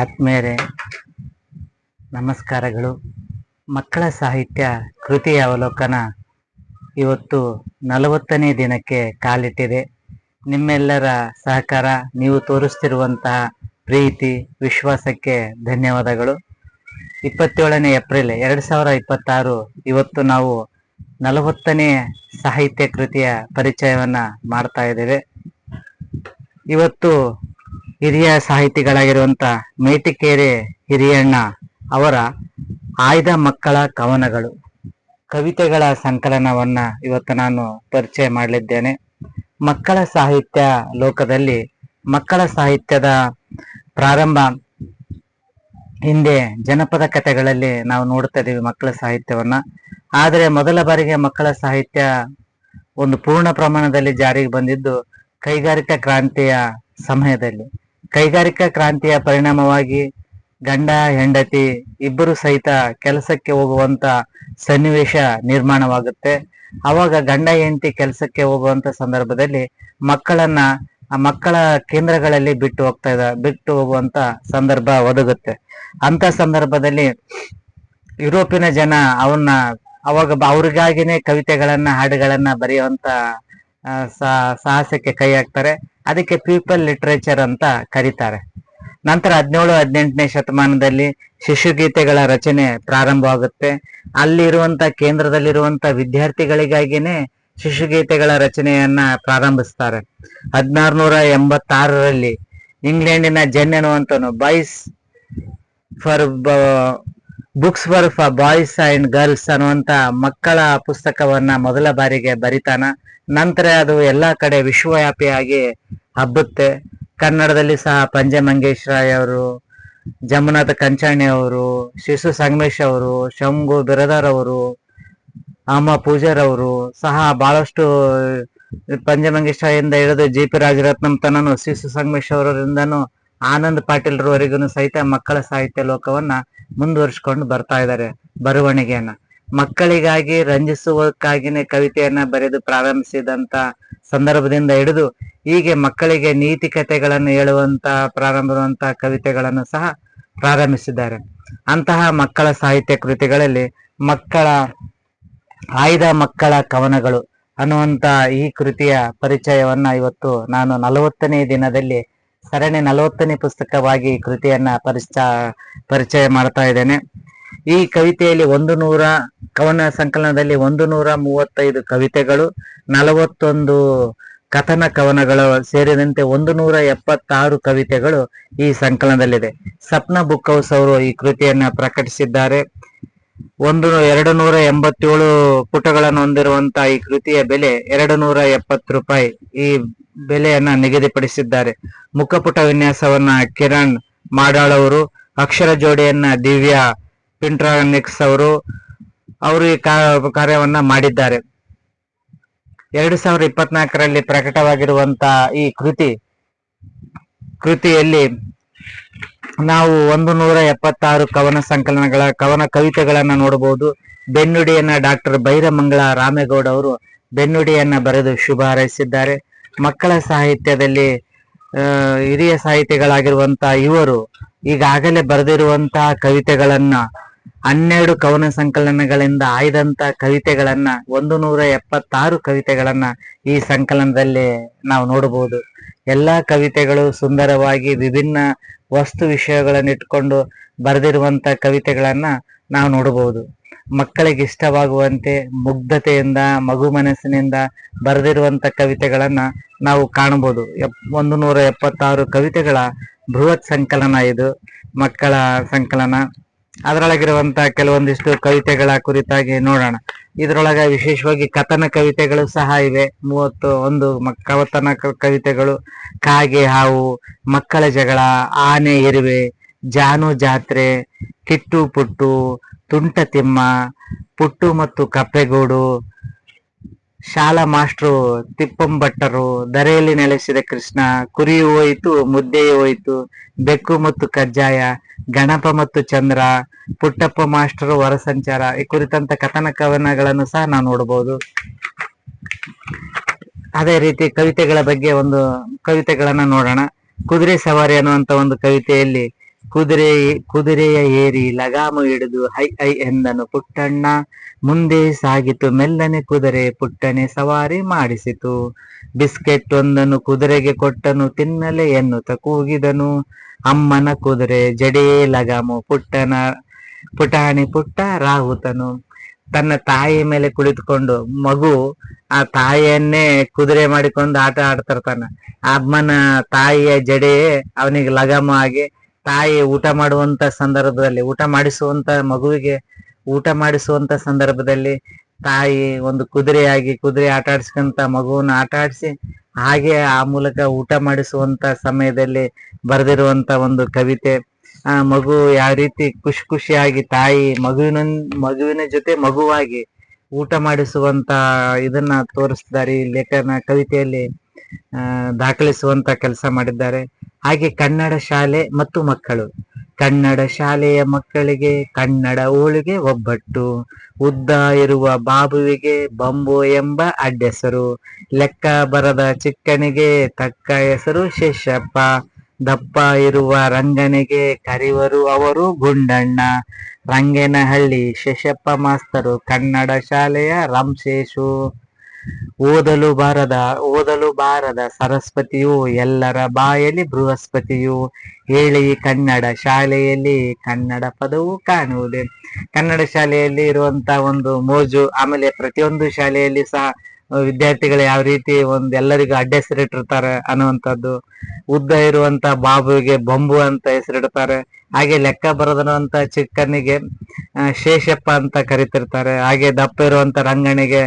ಆತ್ಮೀಯರೇ, ನಮಸ್ಕಾರಗಳು. ಮಕ್ಕಳ ಸಾಹಿತ್ಯ ಕೃತಿಯ ಅವಲೋಕನ ಇವತ್ತು 40ನೇ ದಿನಕ್ಕೆ ಕಾಲಿಟ್ಟಿದೆ. ನಿಮ್ಮೆಲ್ಲರ ಸಹಕಾರ, ನೀವು ತೋರಿಸ್ತಿರುವಂತಹ ಪ್ರೀತಿ, ವಿಶ್ವಾಸಕ್ಕೆ ಧನ್ಯವಾದಗಳು. 27ನೇ ಏಪ್ರಿಲ್ 2026 ಇವತ್ತು ನಾವು 40ನೇ ಸಾಹಿತ್ಯ ಕೃತಿಯ ಪರಿಚಯವನ್ನ ಮಾಡ್ತಾ ಇದ್ದೇವೆ. ಇವತ್ತು ಹಿರಿಯ ಸಾಹಿತಿಗಳಾಗಿರುವಂತ ಮೇಟಿಕೇರೆ ಹಿರಿಯಣ್ಣ ಅವರ ಆಯ್ದ ಮಕ್ಕಳ ಕವನಗಳು ಕವಿತೆಗಳ ಸಂಕಲನವನ್ನ ಇವತ್ತು ನಾನು ಪರಿಚಯ ಮಾಡಲಿದ್ದೇನೆ. ಮಕ್ಕಳ ಸಾಹಿತ್ಯ ಲೋಕದಲ್ಲಿ ಮಕ್ಕಳ ಸಾಹಿತ್ಯದ ಪ್ರಾರಂಭ ಹಿಂದೆ ಜನಪದ ಕಥೆಗಳಲ್ಲಿ ನಾವು ನೋಡ್ತಾ ಇದೀವಿ ಮಕ್ಕಳ ಸಾಹಿತ್ಯವನ್ನ. ಆದರೆ ಮೊದಲ ಬಾರಿಗೆ ಮಕ್ಕಳ ಸಾಹಿತ್ಯ ಒಂದು ಪೂರ್ಣ ಪ್ರಮಾಣದಲ್ಲಿ ಜಾರಿಗೆ ಬಂದಿದ್ದು ಕೈಗಾರಿಕಾ ಕ್ರಾಂತಿಯ ಸಮಯದಲ್ಲಿ. ಕೈಗಾರಿಕಾ ಕ್ರಾಂತಿಯ ಪರಿಣಾಮವಾಗಿ ಗಂಡ ಹೆಂಡತಿ ಇಬ್ಬರು ಸಹಿತ ಕೆಲಸಕ್ಕೆ ಹೋಗುವಂತ ಸನ್ನಿವೇಶ ನಿರ್ಮಾಣವಾಗುತ್ತೆ. ಅವಾಗ ಗಂಡ ಹೆಂಡತಿ ಕೆಲಸಕ್ಕೆ ಹೋಗುವಂತ ಸಂದರ್ಭದಲ್ಲಿ ಮಕ್ಕಳನ್ನ ಆ ಮಕ್ಕಳ ಕೇಂದ್ರಗಳಲ್ಲಿ ಬಿಟ್ಟು ಹೋಗುವಂತ ಸಂದರ್ಭ ಒದಗುತ್ತೆ. ಅಂತ ಸಂದರ್ಭದಲ್ಲಿ ಯುರೋಪಿನ ಜನ ಅವಾಗ ಅವ್ರಿಗಾಗಿನೇ ಕವಿತೆಗಳನ್ನ ಹಾಡುಗಳನ್ನ ಬರೆಯುವಂತ ಸಾಹಸಕ್ಕೆ ಕೈ ಹಾಕ್ತಾರೆ. ಅದಕ್ಕೆ ಪೀಪಲ್ ಲಿಟ್ರೇಚರ್ ಅಂತ ಕರೀತಾರೆ. ನಂತರ 17-18ನೇ ಶತಮಾನದಲ್ಲಿ ಶಿಶುಗೀತೆಗಳ ರಚನೆ ಪ್ರಾರಂಭವಾಗುತ್ತೆ. ಅಲ್ಲಿರುವಂತ ಕೇಂದ್ರದಲ್ಲಿರುವಂತ ವಿದ್ಯಾರ್ಥಿಗಳಿಗಾಗಿನೇ ಶಿಶುಗೀತೆಗಳ ರಚನೆಯನ್ನ ಪ್ರಾರಂಭಿಸ್ತಾರೆ. 1686ರಲ್ಲಿ ಇಂಗ್ಲೆಂಡಿನ ಜೆನ್ ಎನ್ನುವಂತನು books for boys and girls ಅನ್ನುವಂತ ಮಕ್ಕಳ ಪುಸ್ತಕವನ್ನ ಮೊದಲ ಬಾರಿಗೆ ಬರಿತಾನ. ನಂತರ ಅದು ಎಲ್ಲಾ ಕಡೆ ವಿಶ್ವವ್ಯಾಪಿಯಾಗಿ ಹಬ್ಬುತ್ತೆ. ಕನ್ನಡದಲ್ಲಿ ಸಹ ಪಂಜೆ ಮಂಗೇಶ್ ರಾಯ್ ಅವರು, ಜಮುನಾಥ ಕಂಚಾಣಿ ಅವರು, ಶಿಶು ಸಂಗಮೇಶ್ ಅವರು, ಶಂಭು ಬಿರದಾರ್ ಅವರು, ಅಮ್ಮ ಪೂಜಾರ್ ಅವರು ಸಹ ಬಹಳಷ್ಟು ಪಂಜೆ ಮಂಗೇಶ್ ರಾಯಿಂದ ಹಿಡಿದು ಜಿ.ಪಿ. ರಾಜರತ್ನಂ ತನನು ಶಿಶು ಸಂಗಮೇಶ್ ಅವರಿಂದನೂ ಆನಂದ್ ಪಾಟೀಲ್ರವರೆಗೂ ಸಹಿತ ಮಕ್ಕಳ ಸಾಹಿತ್ಯ ಲೋಕವನ್ನ ಮುಂದುವರಿಸಿಕೊಂಡು ಬರ್ತಾ ಇದ್ದಾರೆ. ಬರವಣಿಗೆಯನ್ನ ಮಕ್ಕಳಿಗಾಗಿ ರಂಜಿಸುವಕ್ಕಾಗಿನೇ ಕವಿತೆಯನ್ನ ಬರೆದು ಪ್ರಾರಂಭಿಸಿದಂತ ಸಂದರ್ಭದಿಂದ ಹಿಡಿದು ಹೀಗೆ ಮಕ್ಕಳಿಗೆ ನೀತಿ ಕಥೆಗಳನ್ನು ಹೇಳುವಂತ ಪ್ರಾರಂಭವಂತ ಕವಿತೆಗಳನ್ನು ಸಹ ಪ್ರಾರಂಭಿಸಿದ್ದಾರೆ. ಅಂತಹ ಮಕ್ಕಳ ಸಾಹಿತ್ಯ ಕೃತಿಗಳಲ್ಲಿ ಆಯ್ದ ಮಕ್ಕಳ ಕವನಗಳು ಅನ್ನುವಂತ ಈ ಕೃತಿಯ ಪರಿಚಯವನ್ನ ಇವತ್ತು ನಾನು 40ನೇ ದಿನದಲ್ಲಿ ಸರಣಿ 40ನೇ ಪುಸ್ತಕವಾಗಿ ಈ ಕೃತಿಯನ್ನ ಪರಿಚಯ ಮಾಡ್ತಾ ಇದ್ದೇನೆ. ಈ ಕವಿತೆಯಲ್ಲಿ 100 ಕವನ ಸಂಕಲನದಲ್ಲಿ 135 ಕವಿತೆಗಳು, 41 ಕಥನ ಕವನಗಳು ಸೇರಿದಂತೆ 176 ಕವಿತೆಗಳು ಈ ಸಂಕಲನದಲ್ಲಿದೆ. ಸಪ್ನ ಬುಕ್ ಹೌಸ್ ಅವರು ಈ ಕೃತಿಯನ್ನ ಪ್ರಕಟಿಸಿದ್ದಾರೆ. 287 ಪುಟಗಳನ್ನು ಹೊಂದಿರುವಂತಹ ಈ ಕೃತಿಯ ಬೆಲೆ 270 ರೂಪಾಯಿ ಈ ಬೆಲೆಯನ್ನ ನಿಗದಿಪಡಿಸಿದ್ದಾರೆ. ಮುಖಪುಟ ವಿನ್ಯಾಸವನ್ನ ಕಿರಣ್ ಮಾಡಾಳ್ ಅವರು, ಅಕ್ಷರ ಜೋಡಿಯನ್ನ ದಿವ್ಯಾ ಪಿಂಟ್ರಾನಿಕ್ಸ್ ಅವರು ಈ ಕಾರ್ಯವನ್ನ ಮಾಡಿದ್ದಾರೆ. 2024ರಲ್ಲಿ ಪ್ರಕಟವಾಗಿರುವಂತಹ ಈ ಕೃತಿಯಲ್ಲಿ ನಾವು 176 ಕವನ ಸಂಕಲನಗಳ ಕವಿತೆಗಳನ್ನ ನೋಡಬಹುದು. ಬೆನ್ನುಡಿಯನ್ನ ಡಾಕ್ಟರ್ ಬೈರಮಂಗಳ ರಾಮೇಗೌಡ ಅವರು ಬೆನ್ನುಡಿಯನ್ನ ಬರೆದು ಶುಭ ಹಾರೈಸಿದ್ದಾರೆ. ಮಕ್ಕಳ ಸಾಹಿತ್ಯದಲ್ಲಿ ಹಿರಿಯ ಸಾಹಿತಿಗಳಾಗಿರುವಂತಹ ಇವರು ಈಗಾಗಲೇ ಬರೆದಿರುವಂತಹ ಕವಿತೆಗಳನ್ನ 12 ಕವನ ಸಂಕಲನಗಳಿಂದ ಆಯ್ದಂತ ಕವಿತೆಗಳನ್ನ 176 ಕವಿತೆಗಳನ್ನ ಈ ಸಂಕಲನದಲ್ಲಿ ನಾವು ನೋಡಬಹುದು. ಎಲ್ಲಾ ಕವಿತೆಗಳು ಸುಂದರವಾಗಿ ವಿಭಿನ್ನ ವಸ್ತು ವಿಷಯಗಳನ್ನು ಇಟ್ಕೊಂಡು ಬರೆದಿರುವಂತ ಕವಿತೆಗಳನ್ನ ನಾವು ನೋಡಬಹುದು. ಮಕ್ಕಳಿಗೆ ಇಷ್ಟವಾಗುವಂತೆ ಮುಗ್ಧತೆಯಿಂದ ಮಗು ಮನಸ್ಸಿನಿಂದ ಬರೆದಿರುವಂತ ಕವಿತೆಗಳನ್ನ ನಾವು ಕಾಣಬಹುದು. 176 ಕವಿತೆಗಳ ಬೃಹತ್ ಸಂಕಲನ ಇದು ಮಕ್ಕಳ ಸಂಕಲನ. ಅದರೊಳಗಿರುವಂತ ಕೆಲವೊಂದಿಷ್ಟು ಕವಿತೆಗಳ ಕುರಿತಾಗಿ ನೋಡೋಣ. ಇದರೊಳಗೆ ವಿಶೇಷವಾಗಿ ಕಥನ ಕವಿತೆಗಳು ಸಹ ಇವೆ. 31 ಕವತನ ಕವಿತೆಗಳು. ಕಾಗೆ ಹಾವು, ಮಕ್ಕಳ ಜಗಳ, ಆನೆ ಇರುವೆ, ಜಾನು ಜಾತ್ರೆ, ಕಿಟ್ಟು ಪುಟ್ಟು, ತುಂಟ ತಿಮ್ಮ, ಪುಟ್ಟು ಮತ್ತು ಕಪ್ಪೆಗೂಡು, ಶಾಲಾ ಮಾಸ್ಟ್ರು ತಿಪ್ಪಂಬಟ್ಟರು, ಧರೆಯಲ್ಲಿ ನೆಲೆಸಿದ ಕೃಷ್ಣ, ಕುರಿಯು ಹೋಯಿತು ಮುದ್ದೆಯು ಹೋಯಿತು, ಬೆಕ್ಕು ಮತ್ತು ಕಜ್ಜಾಯ, ಗಣಪ ಮತ್ತು ಚಂದ್ರ, ಪುಟ್ಟಪ್ಪ ಮಾಸ್ಟರು ಹೊರ ಸಂಚಾರ ಈ ಕುರಿತಂತ ಕಥನ ಕವನಗಳನ್ನು ಸಹ ನಾವು ನೋಡಬಹುದು. ಅದೇ ರೀತಿ ಕವಿತೆಗಳ ಬಗ್ಗೆ ಒಂದು ಕವಿತೆಗಳನ್ನ ನೋಡೋಣ. ಕುದುರೆ ಸವಾರಿ ಅನ್ನುವಂತ ಒಂದು ಕವಿತೆಯಲ್ಲಿ ಕುದುರೆ ಕುದುರೆಯ ಏರಿ ಲಗಾಮು ಹಿಡಿದು ಹೈ ಹೈ ಎಂದನು ಪುಟ್ಟಣ್ಣ. ಮುಂದೆ ಸಾಗಿತು ಮೆಲ್ಲನೆ ಕುದುರೆ, ಪುಟ್ಟನೆ ಸವಾರಿ ಮಾಡಿಸಿತು. ಬಿಸ್ಕೆಟ್ ಒಂದನ್ನು ಕುದುರೆಗೆ ಕೊಟ್ಟನು, ತಿನ್ನಲೆ ಎನ್ನುತ್ತ ಕೂಗಿದನು. ಅಮ್ಮನ ಕುದುರೆ ಜಡೆಯೇ ಲಗಾಮು, ಪುಟಾಣಿ ಪುಟ್ಟ ರಾಹುತನು. ತನ್ನ ತಾಯಿ ಮೇಲೆ ಕುಳಿತುಕೊಂಡು ಮಗು ಆ ತಾಯಿಯನ್ನೇ ಕುದುರೆ ಮಾಡಿಕೊಂಡು ಆಟ ಆಡ್ತಿರ್ತಾನ. ಅಮ್ಮನ ತಾಯಿಯ ಜಡೆಯೇ ಅವನಿಗೆ ಲಗಾಮ ಆಗಿ, ತಾಯಿ ಊಟ ಮಾಡುವಂತ ಸಂದರ್ಭದಲ್ಲಿ, ಮಗುವಿಗೆ ಊಟ ಮಾಡಿಸುವಂತ ಸಂದರ್ಭದಲ್ಲಿ ತಾಯಿ ಒಂದು ಕುದುರೆಯಾಗಿ ಕುದುರೆ ಆಟ ಆಡ್ಸ್ಕೊಂತ ಮಗುವನ್ನ ಆಟ ಆಡಿಸಿ, ಹಾಗೆ ಆ ಮೂಲಕ ಊಟ ಮಾಡಿಸುವಂತ ಸಮಯದಲ್ಲಿ ಬರೆದಿರುವಂತ ಒಂದು ಕವಿತೆ. ಆ ಮಗು ಯಾವ ರೀತಿ ಖುಷಿಯಾಗಿ ತಾಯಿ ಮಗುವಿನ ಜೊತೆ ಮಗುವಾಗಿ ಊಟ ಮಾಡಿಸುವಂತ ಇದನ್ನ ತೋರಿಸಿದ್ದಾರೆ ಈ ಕವಿತೆಯಲ್ಲಿ ದಾಖಲಿಸುವಂತ ಕೆಲಸ ಮಾಡಿದ್ದಾರೆ. ಹಾಗೆ ಕನ್ನಡ ಶಾಲೆ ಮತ್ತು ಮಕ್ಕಳು. ಕನ್ನಡ ಶಾಲೆಯ ಮಕ್ಕಳಿಗೆ ಕನ್ನಡ ಹೋಳಿಗೆ ಒಬ್ಬಟ್ಟು, ಉದ್ದ ಇರುವ ಬಾಬುವಿಗೆ ಬಂಬು ಎಂಬ ಅಡ್ಡೆಸರು, ಲೆಕ್ಕ ಬರದ ಚಿಕ್ಕನಿಗೆ ತಕ್ಕ ಹೆಸರು ಶೇಷಪ್ಪ, ದಪ್ಪ ಇರುವ ರಂಗನಿಗೆ ಕರಿವರು ಅವರು ಗುಂಡಣ್ಣ. ರಂಗೇನಹಳ್ಳಿ ಶೇಷಪ್ಪ ಮಾಸ್ತರು ಕನ್ನಡ ಶಾಲೆಯ ರಂಶೇಶು. ಓದಲು ಬಾರದ ಸರಸ್ವತಿಯು ಎಲ್ಲರ ಬಾಯಲ್ಲಿ ಬೃಹಸ್ಪತಿಯು. ಹೇಳಿ ಕನ್ನಡ ಶಾಲೆಯಲ್ಲಿ ಕನ್ನಡ ಪದವು ಕಾಣುವುದೇ. ಕನ್ನಡ ಶಾಲೆಯಲ್ಲಿ ಇರುವಂತ ಒಂದು ಮೋಜು, ಆಮೇಲೆ ಪ್ರತಿಯೊಂದು ಶಾಲೆಯಲ್ಲಿ ಸಹ ವಿದ್ಯಾರ್ಥಿಗಳು ಯಾವ ರೀತಿ ಎಲ್ಲರಿಗೂ ಅಡ್ಡ ಹೆಸರಿಟ್ಟಿರ್ತಾರೆ ಅನ್ನುವಂಥದ್ದು. ಉದ್ದ ಇರುವಂತ ಬಾಬುವಿಗೆ ಬಂಬು ಅಂತ ಹೆಸರಿಡ್ತಾರೆ. ಹಾಗೆ ಲೆಕ್ಕ ಬರದಂತ ಚಿಕ್ಕನಿಗೆ ಶೇಷಪ್ಪ ಅಂತ ಕರಿತಿರ್ತಾರೆ. ಹಾಗೆ ದಪ್ಪ ಇರುವಂತ ರಂಗನಿಗೆ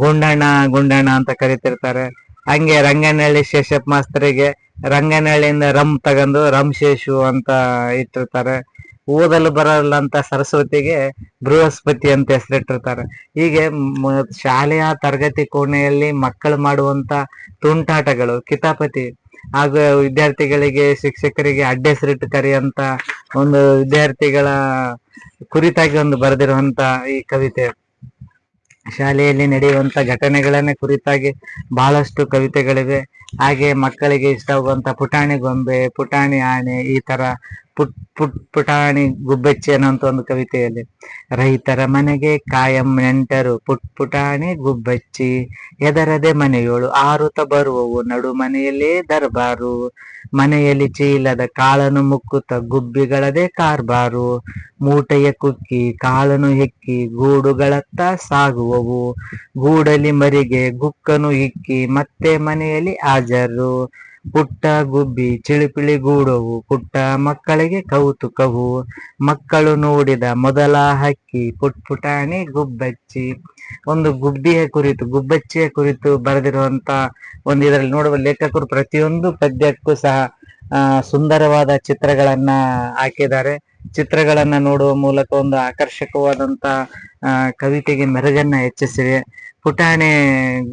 ಗುಂಡಣ್ಣ ಅಂತ ಕರಿತಿರ್ತಾರೆ. ಹಂಗೆ ರಂಗನಹಳ್ಳಿ ಶೇಷಪ್ಪ ಮಾಸ್ತರಿಗೆ ರಂಗನಹಳ್ಳಿಯಿಂದ ತಗೊಂಡು ರಂಶೇಶು ಅಂತ ಇಟ್ಟಿರ್ತಾರೆ. ಓದಲು ಬರಲ್ಲ ಅಂತ ಸರಸ್ವತಿಗೆ ಬೃಹಸ್ಪತಿ ಅಂತ ಹೆಸರಿಟ್ಟಿರ್ತಾರೆ. ಹೀಗೆ ಶಾಲೆಯ ತರಗತಿ ಕೋಣೆಯಲ್ಲಿ ಮಕ್ಕಳು ಮಾಡುವಂತ ತುಂಟಾಟಗಳು, ಕಿತಾಪತಿ, ಹಾಗೂ ವಿದ್ಯಾರ್ಥಿಗಳಿಗೆ ಶಿಕ್ಷಕರಿಗೆ ಅಡ್ಡ ಹೆಸರಿಟ್ಟು ಕರೆಯುವಂತ ಒಂದು ವಿದ್ಯಾರ್ಥಿಗಳ ಕುರಿತಾಗಿ ಒಂದು ಬರೆದಿರುವಂತ ಈ ಕವಿತೆ. ಶಾಲೆಯಲ್ಲಿ ನಡೆಯುವಂತ ಘಟನೆಗಳನ್ನ ಕುರಿತಾಗಿ ಬಹಳಷ್ಟು ಕವಿತೆಗಳಿವೆ. ಹಾಗೆ ಮಕ್ಕಳಿಗೆ ಇಷ್ಟವಾಗುವಂತ ಪುಟಾಣಿ ಗೊಂಬೆ, ಪುಟಾಣಿ ಆನೆ, ಈ ತರ ಪುಟಾಣಿ ಗುಬ್ಬಚ್ಚಿ ಅನ್ನುವಂತ ಒಂದು ಕವಿತೆಯಲ್ಲಿ, ರೈತರ ಮನೆಗೆ ಕಾಯಂ ನೆಂಟರು ಪುಟಾಣಿ ಗುಬ್ಬಚ್ಚಿ, ಎದರದೆ ಮನೆಯೋಳು ಆರುತ ಬರುವವು ನಡು ಮನೆಯಲ್ಲೇ ದರ್ಬಾರು, ಮನೆಯಲ್ಲಿ ಚೀಲದ ಕಾಳನು ಮುಕ್ಕುತ್ತ ಗುಬ್ಬಿಗಳದೆ ಕಾರ್ಬಾರು, ಮೂಟೆಯ ಕುಕ್ಕಿ ಕಾಳನು ಹೆಕ್ಕಿ ಗೂಡುಗಳತ್ತ ಸಾಗುವವು, ಗೂಡಲಿ ಮರಿಗೆ ಗುಕ್ಕನು ಇಕ್ಕಿ ಮತ್ತೆ ಮನೆಯಲ್ಲಿ ಹಾಜರು, ಪುಟ್ಟ ಗುಬ್ಬಿ ಚಿಳಿಪಿಳಿ ಗೂಡವು ಪುಟ್ಟ ಮಕ್ಕಳಿಗೆ ಕೌತುಕವು, ಮಕ್ಕಳು ನೋಡಿದ ಮೊದಲ ಹಕ್ಕಿ ಪುಟಾಣಿ ಗುಬ್ಬಚ್ಚಿ. ಒಂದು ಗುಬ್ಬಚ್ಚಿಯ ಕುರಿತು ಬರೆದಿರುವಂತ ಒಂದು ಇದರಲ್ಲಿ ನೋಡುವ ಲೇಖಕರು ಪ್ರತಿಯೊಂದು ಪದ್ಯಕ್ಕೂ ಸಹ ಸುಂದರವಾದ ಚಿತ್ರಗಳನ್ನ ಹಾಕಿದ್ದಾರೆ. ಚಿತ್ರಗಳನ್ನ ನೋಡುವ ಮೂಲಕ ಒಂದು ಆಕರ್ಷಕವಾದಂತ ಕವಿತೆಗೆ ಮೆರುಗನ್ನ ಹೆಚ್ಚಿಸಿವೆ. ಪುಟಾಣಿ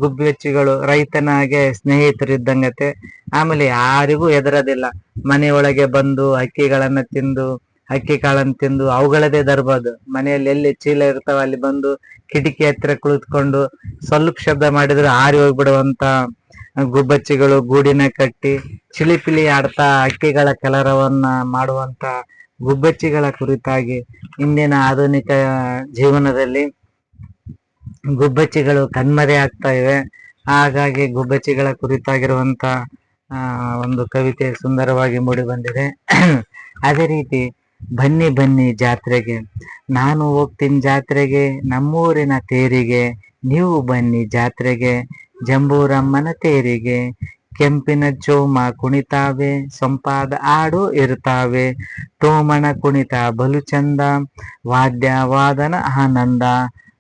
ಗುಬ್ಬಚ್ಚಿಗಳು ರೈತನಾಗೆ ಸ್ನೇಹಿತರಿದ್ದಂಗತೆ. ಆಮೇಲೆ ಯಾರಿಗೂ ಹೆದರೋದಿಲ್ಲ. ಮನೆಯೊಳಗೆ ಬಂದು ಹಕ್ಕಿ ಕಾಳನ್ನು ತಿಂದು ಅವುಗಳದೇ ದರ್ಬೋದು. ಮನೆಯಲ್ಲಿ ಎಲ್ಲಿ ಚೀಲ ಇರ್ತಾವ ಅಲ್ಲಿ ಬಂದು ಕಿಟಕಿ ಹತ್ರ ಕುಳಿತುಕೊಂಡು ಸ್ವಲ್ಪ ಶಬ್ದ ಮಾಡಿದ್ರೆ ಹಾರಿ ಹೋಗ್ಬಿಡುವಂತ ಗುಬ್ಬಚ್ಚಿಗಳು ಗೂಡಿನ ಕಟ್ಟಿ ಚಿಲಿಪಿಲಿ ಆಡ್ತಾ ಹಕ್ಕಿಗಳ ಕಲರವನ್ನ ಮಾಡುವಂತ ಗುಬ್ಬಚ್ಚಿಗಳ ಕುರಿತಾಗಿ ಇಂದಿನ ಆಧುನಿಕ ಜೀವನದಲ್ಲಿ ಗುಬ್ಬಚ್ಚಿಗಳು ಕಣ್ಮರೆ ಆಗ್ತಾ ಇವೆ. ಹಾಗಾಗಿ ಗುಬ್ಬಚ್ಚಿಗಳ ಕುರಿತಾಗಿರುವಂತ ಒಂದು ಕವಿತೆ ಸುಂದರವಾಗಿ ಮೂಡಿ ಬಂದಿದೆ. ಅದೇ ರೀತಿ ಬನ್ನಿ ಜಾತ್ರೆಗೆ, ನಾನು ಹೋಗ್ತೀನಿ ಜಾತ್ರೆಗೆ, ನಮ್ಮೂರಿನ ತೇರಿಗೆ, ನೀವು ಬನ್ನಿ ಜಾತ್ರೆಗೆ, ಜಂಬೂರಮ್ಮನ ತೇರಿಗೆ, ಕೆಂಪಿನ ಚೋಮ ಕುಣಿತಾವೆ, ಸೊಂಪಾದ ಹಾಡು ಇರುತ್ತಾವೆ, ತೋಮಣ ಕುಣಿತ ಬಲು ಚಂದ, ವಾದ್ಯವಾದನ ಆನಂದ,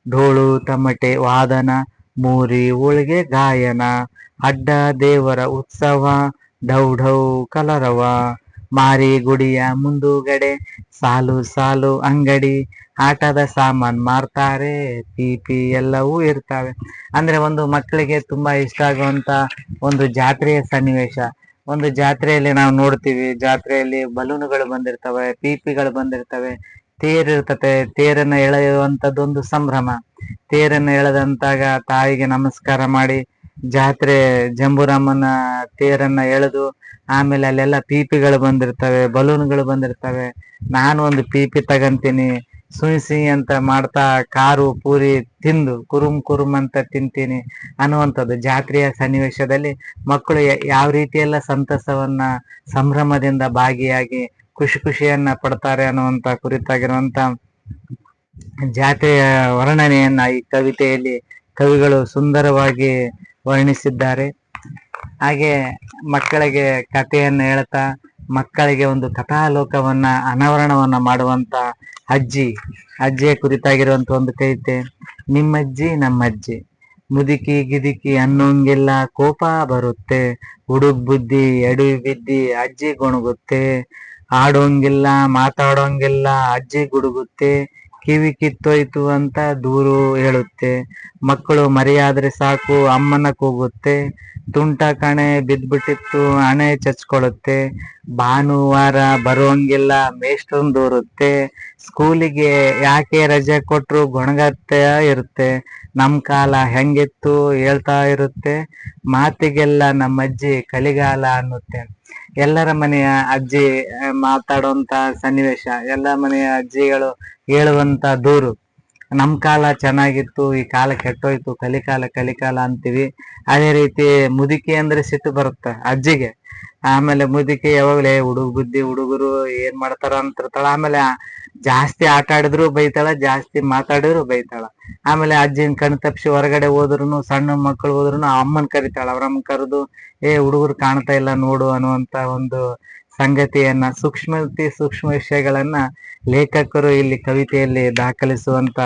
ಡೋಳು ತಮಟೆ ವಾದನ, ಮೂರಿ ಹೋಳಿಗೆ ಗಾಯನ, ಅಡ್ಡ ದೇವರ ಉತ್ಸವ, ಡೌ ಕಲರವ, ಮಾರಿ ಗುಡಿಯ ಮುಂದುಗಡೆ ಸಾಲು ಸಾಲು ಅಂಗಡಿ, ಆಟದ ಸಾಮಾನ್ ಮಾರ್ತಾರೆ, ಪೀಪಿ ಎಲ್ಲವೂ ಇರ್ತಾವೆ. ಅಂದ್ರೆ ಒಂದು ಮಕ್ಕಳಿಗೆ ತುಂಬಾ ಇಷ್ಟ ಆಗುವಂತ ಒಂದು ಜಾತ್ರೆಯ ಸನ್ನಿವೇಶ. ಒಂದು ಜಾತ್ರೆಯಲ್ಲಿ ನಾವು ನೋಡ್ತೀವಿ, ಜಾತ್ರೆಯಲ್ಲಿ ಬಲೂನುಗಳು ಬಂದಿರ್ತವೆ, ಪೀಪಿಗಳು ಬಂದಿರ್ತವೆ, ತೇರಿರ್ತತೆ. ತೇರನ್ನ ಎಳೆಯುವಂಥದ್ದೊಂದು ಸಂಭ್ರಮ. ತೇರನ್ನ ಎಳೆದಂತಾಗ ತಾಯಿಗೆ ನಮಸ್ಕಾರ ಮಾಡಿ ಜಾತ್ರೆ ಜಂಬೂರಾಮನ ತೇರನ್ನ ಎಳೆದು ಆಮೇಲೆ ಅಲ್ಲೆಲ್ಲ ಪೀಪಿಗಳು ಬಂದಿರ್ತವೆ, ಬಲೂನ್ಗಳು ಬಂದಿರ್ತವೆ. ನಾನು ಒಂದು ಪೀಪಿ ತಗಂತೀನಿ, ಸುಯ್ಸಿ ಅಂತ ಮಾಡ್ತಾ ಕಾರು ಪೂರಿ ತಿಂದು ಕುರುಮ್ ಕುರುಮ್ ಅಂತ ತಿಂತೀನಿ ಅನ್ನುವಂಥದ್ದು. ಜಾತ್ರೆಯ ಸನ್ನಿವೇಶದಲ್ಲಿ ಮಕ್ಕಳು ಯಾವ ರೀತಿಯೆಲ್ಲ ಸಂತಸವನ್ನ ಸಂಭ್ರಮದಿಂದ ಭಾಗಿಯಾಗಿ ಖುಷಿಯನ್ನ ಪಡ್ತಾರೆ ಅನ್ನುವಂತ ಕುರಿತಾಗಿರುವಂತ ಜಾತ್ರೆಯ ವರ್ಣನೆಯನ್ನ ಈ ಕವಿತೆಯಲ್ಲಿ ಕವಿಗಳು ಸುಂದರವಾಗಿ ವರ್ಣಿಸಿದ್ದಾರೆ. ಹಾಗೆ ಮಕ್ಕಳಿಗೆ ಕಥೆಯನ್ನ ಹೇಳ್ತಾ ಮಕ್ಕಳಿಗೆ ಒಂದು ಕಥಾಲೋಕವನ್ನ ಅನಾವರಣವನ್ನ ಮಾಡುವಂತ ಅಜ್ಜಿಯ ಕುರಿತಾಗಿರುವಂತ ಒಂದು ಕವಿತೆ. ನಿಮ್ಮಜ್ಜಿ ನಮ್ಮಜ್ಜಿ, ಮುದುಕಿ ಗಿದುಕಿ ಅನ್ನೋಂಗಿಲ್ಲ ಕೋಪ ಬರುತ್ತೆ, ಹುಡುಗ್ ಬುದ್ಧಿ ಎಡವಿ ಬಿದ್ದಿ ಅಜ್ಜಿ ಗೊಣಗುತ್ತೆ, ಆಡೋಂಗಿಲ್ಲ ಮಾತಾಡೋಂಗಿಲ್ಲ ಅಜ್ಜಿ ಗುಡುಗುತ್ತೆ, ಕಿವಿ ಕಿತ್ತೋಯ್ತು ಅಂತ ದೂರು ಹೇಳುತ್ತೆ, ಮಕ್ಕಳು ಮರಿಯಾದ್ರೆ ಸಾಕು ಅಮ್ಮನ ಕೂಗುತ್ತೆ, ತುಂಟ ಕಣೆ ಬಿದ್ಬಿಟ್ಟಿತ್ತು ಹಣೆ ಚಚ್ಕೊಳ್ಳುತ್ತೆ, ಭಾನುವಾರ ಬರೋಂಗಿಲ್ಲ ಮೇಷ್ಟ್ರನ್ ದೂರುತ್ತೆ, ಸ್ಕೂಲಿಗೆ ಯಾಕೆ ರಜೆ ಕೊಟ್ರು ಗೊಣಗತ್ತೆ ಇರುತ್ತೆ, ನಮ್ ಕಾಲ ಹೆಂಗಿತ್ತು ಹೇಳ್ತಾ ಇರುತ್ತೆ, ಮಾತಿಗೆಲ್ಲ ನಮ್ಮಜ್ಜಿ ಕಲಿಗಾಲ ಅನ್ನುತ್ತೆ. ಎಲ್ಲರ ಮನೆಯ ಅಜ್ಜಿ ಮಾತಾಡುವಂತ ಸನ್ನಿವೇಶ, ಎಲ್ಲ ಮನೆಯ ಅಜ್ಜಿಗಳು ಹೇಳುವಂತ ದೂರು, ನಮ್ ಕಾಲ ಚೆನ್ನಾಗಿತ್ತು ಈ ಕಾಲ ಕೆಟ್ಟೋಯ್ತು ಕಲಿಕಾಲ ಅಂತೀವಿ. ಅದೇ ರೀತಿ ಮುದುಕಿ ಅಂದ್ರೆ ಸಿಟ್ಟು ಬರುತ್ತೆ ಅಜ್ಜಿಗೆ. ಆಮೇಲೆ ಮುದುಕಿ ಯಾವಾಗಲೇ ಬುದ್ಧಿ ಹುಡುಗರು ಏನ್ ಮಾಡ್ತಾರ ಅಂತಿರ್ತಾಳ. ಆಮೇಲೆ ಜಾಸ್ತಿ ಆಟ ಆಡಿದ್ರು ಬೈತಾಳ, ಜಾಸ್ತಿ ಮಾತಾಡಿದ್ರು ಬೈತಾಳ. ಆಮೇಲೆ ಅಜ್ಜಿನ ಕಣ್ ತಪ್ಸಿ ಹೊರಗಡೆ ಹೋದ್ರು, ಸಣ್ಣ ಮಕ್ಕಳು ಹೋದ್ರು ಅಮ್ಮನ್ ಕರಿತಾಳ. ಅವ್ರಮ್ಮ ಕರೆದು ಹುಡುಗರು ಕಾಣ್ತಾ ಇಲ್ಲ ನೋಡು ಅನ್ನುವಂತ ಒಂದು ಸಂಗತಿಯನ್ನ ಸೂಕ್ಷ್ಮ ವಿಷಯಗಳನ್ನ ಲೇಖಕರು ಇಲ್ಲಿ ಕವಿತೆಯಲ್ಲಿ ದಾಖಲಿಸುವಂತ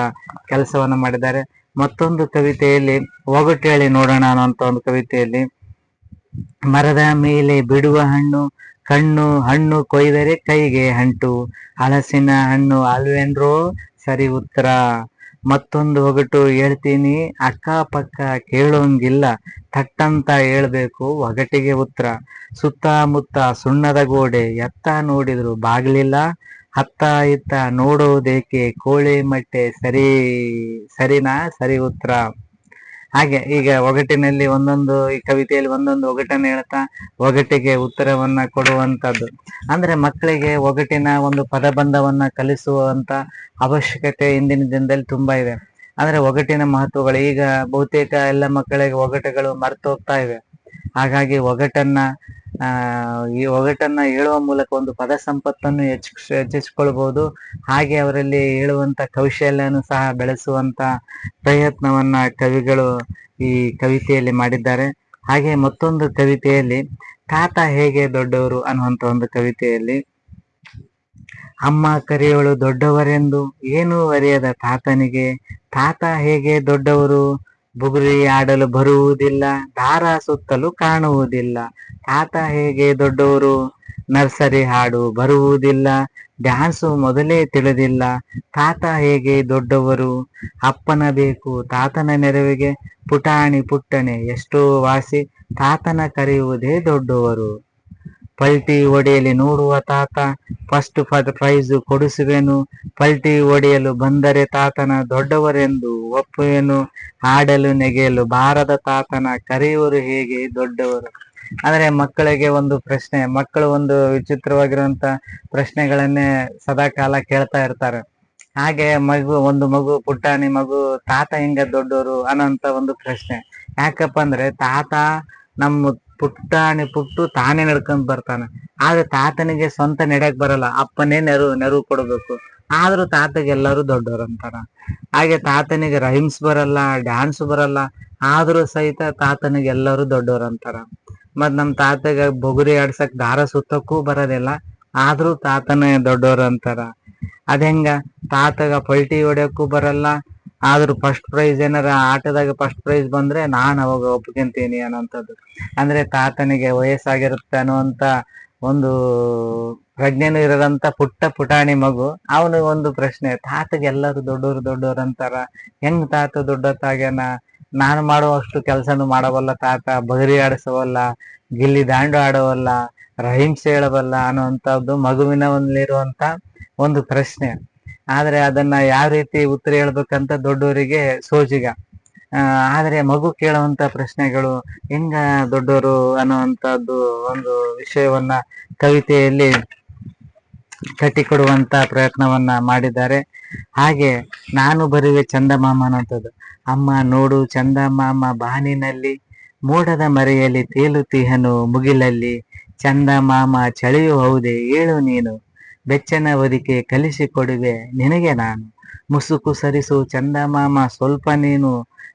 ಕೆಲಸವನ್ನ ಮಾಡಿದ್ದಾರೆ. ಮತ್ತೊಂದು ಕವಿತೆಯಲ್ಲಿ ಒಗಟು ಹೇಳಿ ನೋಡೋಣ ಅನ್ನುವಂತ ಒಂದು ಕವಿತೆಯಲ್ಲಿ, ಮರದ ಮೇಲೆ ಬಿಡುವ ಹಣ್ಣು ಕೊಯ್ದರೆ ಕೈಗೆ ಅಂಟು, ಹಲಸಿನ ಹಣ್ಣು ಅಲ್ವೇನ್ರೋ ಸರಿ ಉತ್ತರ. ಮತ್ತೊಂದು ಒಗಟು ಹೇಳ್ತೀನಿ ಅಕ್ಕಪಕ್ಕ ಕೇಳೋಂಗಿಲ್ಲ, ಥಟ್ಟಂತ ಹೇಳ್ಬೇಕು ಒಗಟಿಗೆ ಉತ್ತರ. ಸುತ್ತಮುತ್ತ ಸುಣ್ಣದ ಗೋಡೆ, ಎತ್ತ ನೋಡಿದ್ರು ಬಾಗ್ಲಿಲ್ಲ, ಹತ್ತ ಇತ್ತ ನೋಡೋದೇಕೆ ಕೋಳಿ ಮಟ್ಟೆ ಸರಿನಾ ಸರಿ ಉತ್ತರ. ಹಾಗೆ ಈಗ ಒಗಟಿನಲ್ಲಿ ಈ ಕವಿತೆಯಲ್ಲಿ ಒಂದೊಂದು ಒಗಟನ್ನು ಹೇಳ್ತಾ ಒಗಟಿಗೆ ಉತ್ತರವನ್ನ ಕೊಡುವಂತದ್ದು. ಅಂದ್ರೆ ಮಕ್ಕಳಿಗೆ ಒಗಟಿನ ಒಂದು ಪದಬಂಧವನ್ನ ಕಲಿಸುವಂತ ಅವಶ್ಯಕತೆ ಇಂದಿನ ದಿನದಲ್ಲಿ ತುಂಬಾ ಇದೆ. ಅಂದ್ರೆ ಒಗಟಿನ ಮಹತ್ವಗಳು ಈಗ ಬಹುತೇಕ ಎಲ್ಲ ಮಕ್ಕಳಿಗೆ ಒಗಟುಗಳು ಮರೆತು ಹೋಗ್ತಾ ಇವೆ. ಹಾಗಾಗಿ ಈ ಒಗಟನ್ನ ಹೇಳುವ ಮೂಲಕ ಒಂದು ಪದ ಸಂಪತ್ತನ್ನು ಹೆಚ್ಚಿಸಿಕೊಳ್ಬಹುದು. ಹಾಗೆ ಅವರಲ್ಲಿ ಹೇಳುವಂತ ಕೌಶಲ್ಯನು ಸಹ ಬೆಳೆಸುವಂತ ಪ್ರಯತ್ನವನ್ನ ಕವಿಗಳು ಈ ಕವಿತೆಯಲ್ಲಿ ಮಾಡಿದ್ದಾರೆ. ಹಾಗೆ ಮತ್ತೊಂದು ಕವಿತೆಯಲ್ಲಿ ತಾತ ಹೇಗೆ ದೊಡ್ಡವರು ಅನ್ನುವಂತ ಒಂದು ಕವಿತೆಯಲ್ಲಿ, ಅಮ್ಮ ಕರೆಯೋಳು ದೊಡ್ಡವರೆಂದು ಏನು ಅರಿಯದ ತಾತನಿಗೆ, ತಾತ ಹೇಗೆ ದೊಡ್ಡವರು, ಬುಗುರಿ ಆಡಲು ಬರುವುದಿಲ್ಲ, ದಾರ ಸುತ್ತಲು ಕಾಣುವುದಿಲ್ಲ, ತಾತ ಹೇಗೆ ದೊಡ್ಡವರು, ನರ್ಸರಿ ಹಾಡು ಬರುವುದಿಲ್ಲ, ಡ್ಯಾನ್ಸು ಮೊದಲೇ ತಿಳಿದಿಲ್ಲ, ತಾತ ಹೇಗೆ ದೊಡ್ಡವರು, ಅಪ್ಪನ ಬೇಕು ತಾತನ ನೆರವಿಗೆ, ಪುಟಾಣಿ ಪುಟ್ಟಣೆ ಎಷ್ಟೋ ವಾಸಿ, ತಾತನ ಕರೆಯುವುದೇ ದೊಡ್ಡವರು. ಪಲ್ಟಿ ಹೊಡೆಯಲಿ ನೋಡುವ ತಾತ, ಫಸ್ಟ್ ಪ್ರೈಸ್ ಕೊಡಿಸುವೆನು, ಪಲ್ಟಿ ಹೊಡೆಯಲು ಬಂದರೆ ತಾತನ ದೊಡ್ಡವರೆಂದು ಒಪ್ಪುವೆನು, ಆಡಲು ನೆಗೆಯಲು ಬಾರದ ತಾತನ ಕರೆಯುವರು ಹೇಗೆ ದೊಡ್ಡವರು. ಅಂದ್ರೆ ಮಕ್ಕಳಿಗೆ ಒಂದು ಪ್ರಶ್ನೆ, ಮಕ್ಕಳು ಒಂದು ವಿಚಿತ್ರವಾಗಿರುವಂತ ಪ್ರಶ್ನೆಗಳನ್ನೇ ಸದಾ ಕಾಲ ಕೇಳ್ತಾ ಇರ್ತಾರೆ. ಹಾಗೆ ಒಂದು ಮಗು ಪುಟ್ಟಾಣಿ ಮಗು ತಾತ ಹೆಂಗ ದೊಡ್ಡವರು ಅನ್ನೋಂತ ಒಂದು ಪ್ರಶ್ನೆ. ಯಾಕಪ್ಪ ಅಂದ್ರೆ ತಾತ ನಮ್ಮ ಪುಟ್ಟಾಣಿ ಪುಟ್ಟು ತಾನೇ ನಡ್ಕೊಂಡ್ ಬರ್ತಾನೆ. ಆದ್ರೆ ತಾತನಿಗೆ ಸ್ವಂತ ನಡೆಯಕ್ ಬರಲ್ಲ, ಅಪ್ಪನೇ ನೆರವು ಕೊಡ್ಬೇಕು. ಆದ್ರೂ ತಾತಗೆ ಎಲ್ಲರೂ ದೊಡ್ಡವರು ಅಂತಾರ. ಹಾಗೆ ತಾತನಿಗೆ ರೈಮ್ಸ್ ಬರಲ್ಲ, ಡ್ಯಾನ್ಸ್ ಬರಲ್ಲ, ಆದ್ರೂ ಸಹಿತ ತಾತನಿಗೆ ಎಲ್ಲರೂ ದೊಡ್ಡವರು ಅಂತಾರ. ಮತ್ ನಮ್ ತಾತಗ ಬೊಗುರಿ ಆಡ್ಸಕ್ ದಾರ ಸುತ್ತಕ್ಕೂ ಬರೋದಿಲ್ಲ, ಆದ್ರೂ ತಾತನೇ ದೊಡ್ಡವರು ಅಂತಾರ. ಅದೇಂಗ ತಾತಗ ಪಲ್ಟಿ ಹೊಡ್ಯಕ್ಕೂ ಬರಲ್ಲ, ಆದ್ರೂ ಫಸ್ಟ್ ಪ್ರೈಸ್ ಏನಾರ ಆಟದಾಗ ಫಸ್ಟ್ ಪ್ರೈಸ್ ಬಂದ್ರೆ ನಾನ್ ಅವಾಗ ಒಪ್ಕೊಂತೀನಿ ಅನ್ನೋಂಥದ್ದು. ಅಂದ್ರೆ ತಾತನಿಗೆ ವಯಸ್ಸಾಗಿರುತ್ತೆ ಅನ್ನುವಂತ ಒಂದು ಪ್ರಜ್ಞೆನೂ ಇರದಂತ ಪುಟಾಣಿ ಮಗು, ಅವನು ಒಂದು ಪ್ರಶ್ನೆ, ತಾತಗೆ ಎಲ್ಲರೂ ದೊಡ್ಡವರು ಅಂತಾರ, ಹೆಂಗ್ ತಾತ ದೊಡ್ಡತ್ತಾಗ್ಯಾನ, ನಾನು ಮಾಡುವಷ್ಟು ಕೆಲಸನು ಮಾಡಬಲ್ಲ ತಾತ, ಬಗರಿ ಆಡಿಸವಲ್ಲ, ಗಿಲ್ಲಿ ದಾಂಡು ಆಡವಲ್ಲ, ರಹಿಮ್ಸ್ ಹೇಳಬಲ್ಲ ಅನ್ನುವಂಥದ್ದು ಮಗುವಿನಲ್ಲಿರುವಂತ ಒಂದು ಪ್ರಶ್ನೆ. ಆದ್ರೆ ಅದನ್ನ ಯಾವ ರೀತಿ ಉತ್ತರ ಹೇಳ್ಬೇಕಂತ ದೊಡ್ಡವರಿಗೆ ಸೋಜಿಗ. ಆದರೆ ಮಗು ಕೇಳುವಂತ ಪ್ರಶ್ನೆಗಳು ಹೆಂಗ ದೊಡ್ಡವರು ಅನ್ನುವಂಥದ್ದು ಒಂದು ವಿಷಯವನ್ನ ಕವಿತೆಯಲ್ಲಿ ಕಟ್ಟಿಕೊಡುವಂತ ಪ್ರಯತ್ನವನ್ನ ಮಾಡಿದ್ದಾರೆ. ಹಾಗೆ ನಾನು ಬರುವೆ ಚಂದಮಾಮ ಅನ್ನುವಂಥದ್ದು. ಅಮ್ಮ ನೋಡು ಚಂದಮಾಮ ಬಾನಿನಲ್ಲಿ, ಮೋಡದ ಮರೆಯಲ್ಲಿ ತೇಲುತ್ತೀಹನು ಮುಗಿಲಲ್ಲಿ, ಚಂದಮಾಮ ಚಳಿಯು ಹೌದೆ ಏಳು ನೀನು, ಬೆಚ್ಚನ ಒದಿಕೆ ಕಲಿಸಿಕೊಡುವೆ ನಿನಗೆ ನಾನು, ಮುಸುಕು ಸರಿಸು ಚಂದಮಾಮ ಸ್ವಲ್ಪ ನೀನು,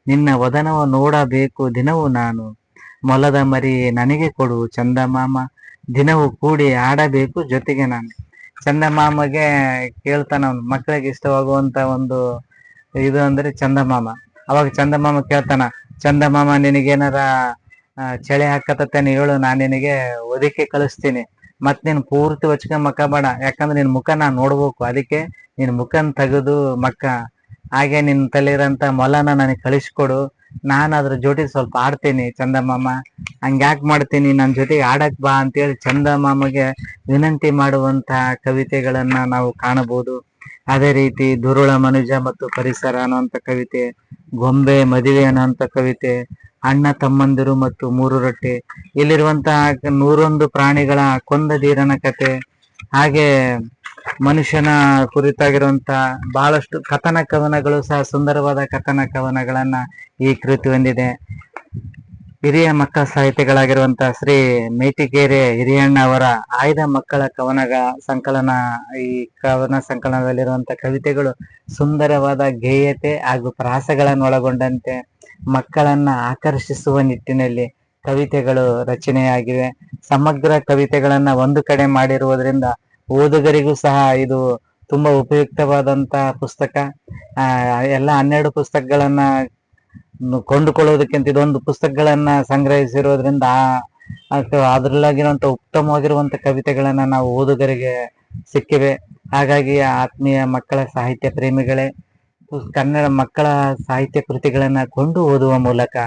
ನಿನ್ನ ವದನವ ನೋಡಬೇಕು ದಿನವೂ ನಾನು, ಮೊಲದ ಮರಿ ನನಗೆ ಕೊಡು ಚಂದಮಾಮ, ದಿನವೂ ಕೂಡಿ ಆಡಬೇಕು ಜೊತೆಗೆ ನಾನು. ಚಂದಮಾಮಗೆ ಕೇಳ್ತಾನ ಅವ್ನು, ಮಕ್ಕಳಿಗೆ ಇಷ್ಟವಾಗುವಂತ ಒಂದು ಇದು ಅಂದ್ರೆ ಚಂದಮಾಮ. ಅವಾಗ ಚಂದಮಾಮ ಕೇಳ್ತಾನ, ಚಂದಮಾಮ ನಿನಗೇನಾರ ಚಳಿ ಹಾಕತತ್ತೇನೆ ಹೇಳು, ನಾನ್ ನಿನಗೆ ಒದಿಕೆ ಕಳಿಸ್ತೀನಿ, ಮತ್ ನೀನ್ ಪೂರ್ತಿ ಹೊಚ್ಕೊಂಡ್ ಮಕ್ಕ ಬೇಡ, ಯಾಕಂದ್ರೆ ನಿನ್ ಮುಖ ನಾನ್ ನೋಡ್ಬೇಕು, ಅದಕ್ಕೆ ನಿನ್ ಮುಖನ್ ತೆಗೆದು ಮಕ್ಕ, ಹಾಗೆ ನಿನ್ ತಲೆಯಿರಂತ ಮೊಲನ ನನಗೆ ಕಳಿಸ್ಕೊಡು, ನಾನು ಅದ್ರ ಜೊತೆ ಸ್ವಲ್ಪ ಆಡ್ತೀನಿ ಚಂದಮಾಮ, ಹಂಗ್ಯಾಕ್ ಮಾಡ್ತೀನಿ ನನ್ ಜೊತೆಗೆ ಆಡಕ್ ಬಾ ಅಂತೇಳಿ ಚಂದಮಾಮಗೆ ವಿನಂತಿ ಮಾಡುವಂತಹ ಕವಿತೆಗಳನ್ನ ನಾವು ಕಾಣಬಹುದು. ಅದೇ ರೀತಿ ದುರುಳ ಮನುಜ ಮತ್ತು ಪರಿಸರ ಅನ್ನುವಂಥ ಕವಿತೆ, ಗೊಂಬೆ ಮದುವೆ ಅನ್ನುವಂಥ ಕವಿತೆ, ಅಣ್ಣ ತಮ್ಮಂದಿರು ಮತ್ತು ಮೂರು ರೊಟ್ಟಿ, ಇಲ್ಲಿರುವಂತಹ 101 ಪ್ರಾಣಿಗಳ ಕೊಂದದೀರನ ಕತೆ, ಹಾಗೆ ಮನುಷ್ಯನ ಕುರಿತಾಗಿರುವಂತ ಬಹಳಷ್ಟು ಕಥನ ಕವನಗಳು ಸಹ ಸುಂದರವಾದ ಕಥನ ಕವನಗಳನ್ನ ಈ ಕೃತಿ ಹೊಂದಿದೆ. ಹಿರಿಯ ಮಕ್ಕಳ ಸಾಹಿತಿಗಳಾಗಿರುವಂತಹ ಶ್ರೀ ಮೇಟಿಗೆರೆ ಹಿರಿಯಣ್ಣ ಅವರ ಆಯ್ದ ಮಕ್ಕಳ ಕವನಗಳ ಸಂಕಲನ, ಈ ಕವನ ಸಂಕಲನದಲ್ಲಿರುವಂತ ಕವಿತೆಗಳು ಸುಂದರವಾದ ಗೇಯತೆ ಹಾಗೂ ಪ್ರಾಸಗಳನ್ನು ಒಳಗೊಂಡಂತೆ ಮಕ್ಕಳನ್ನ ಆಕರ್ಷಿಸುವ ನಿಟ್ಟಿನಲ್ಲಿ ಕವಿತೆಗಳು ರಚನೆಯಾಗಿವೆ. ಸಮಗ್ರ ಕವಿತೆಗಳನ್ನ ಒಂದು ಕಡೆ ಮಾಡಿರುವುದರಿಂದ ಓದುಗರಿಗೂ ಸಹ ಇದು ತುಂಬಾ ಉಪಯುಕ್ತವಾದಂತ ಪುಸ್ತಕ. ಎಲ್ಲ 12 ಪುಸ್ತಕಗಳನ್ನ ಕೊಂಡುಕೊಳ್ಳುವುದಕ್ಕಿಂತ ಇದೊಂದು ಪುಸ್ತಕಗಳನ್ನ ಸಂಗ್ರಹಿಸಿರೋದ್ರಿಂದ ಅದ್ರಲ್ಲಾಗಿರುವಂತ ಉತ್ತಮವಾಗಿರುವಂತ ಕವಿತೆಗಳನ್ನ ನಾವು ಓದುಗರಿಗೆ ಸಿಕ್ಕಿವೆ. ಹಾಗಾಗಿ ಆತ್ಮೀಯ ಮಕ್ಕಳ ಸಾಹಿತ್ಯ ಪ್ರೇಮಿಗಳೇ, ಕನ್ನಡ ಮಕ್ಕಳ ಸಾಹಿತ್ಯ ಕೃತಿಗಳನ್ನ ಕೊಂಡು ಓದುವ ಮೂಲಕ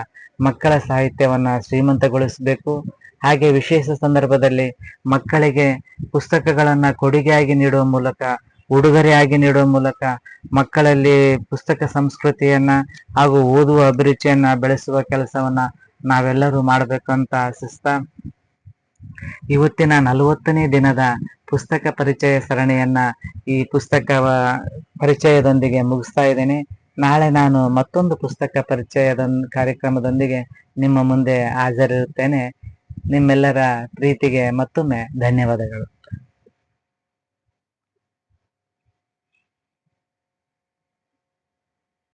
ಮಕ್ಕಳ ಸಾಹಿತ್ಯವನ್ನ ಶ್ರೀಮಂತಗೊಳಿಸಬೇಕು. ಹಾಗೆ ವಿಶೇಷ ಸಂದರ್ಭದಲ್ಲಿ ಮಕ್ಕಳಿಗೆ ಪುಸ್ತಕಗಳನ್ನ ಕೊಡುಗೆಯಾಗಿ ನೀಡುವ ಮೂಲಕ, ಉಡುಗೊರೆಯಾಗಿ ನೀಡುವ ಮೂಲಕ ಮಕ್ಕಳಲ್ಲಿ ಪುಸ್ತಕ ಸಂಸ್ಕೃತಿಯನ್ನ ಹಾಗೂ ಓದುವ ಅಭಿರುಚಿಯನ್ನ ಬೆಳೆಸುವ ಕೆಲಸವನ್ನ ನಾವೆಲ್ಲರೂ ಮಾಡಬೇಕಂತ ಆಶಿಸ್ತಾ, ಇವತ್ತಿನ 40ನೇ ದಿನದ ಪುಸ್ತಕ ಪರಿಚಯ ಸರಣಿಯನ್ನ ಈ ಪುಸ್ತಕ ಪರಿಚಯದೊಂದಿಗೆ ಮುಗಿಸ್ತಾ ಇದ್ದೇನೆ. ನಾಳೆ ನಾನು ಮತ್ತೊಂದು ಪುಸ್ತಕ ಪರಿಚಯದ ಕಾರ್ಯಕ್ರಮದೊಂದಿಗೆ ನಿಮ್ಮ ಮುಂದೆ ಹಾಜರಿರುತ್ತೇನೆ. ನಿಮ್ಮೆಲ್ಲರ ಪ್ರೀತಿಗೆ ಮತ್ತೊಮ್ಮೆ ಧನ್ಯವಾದಗಳು.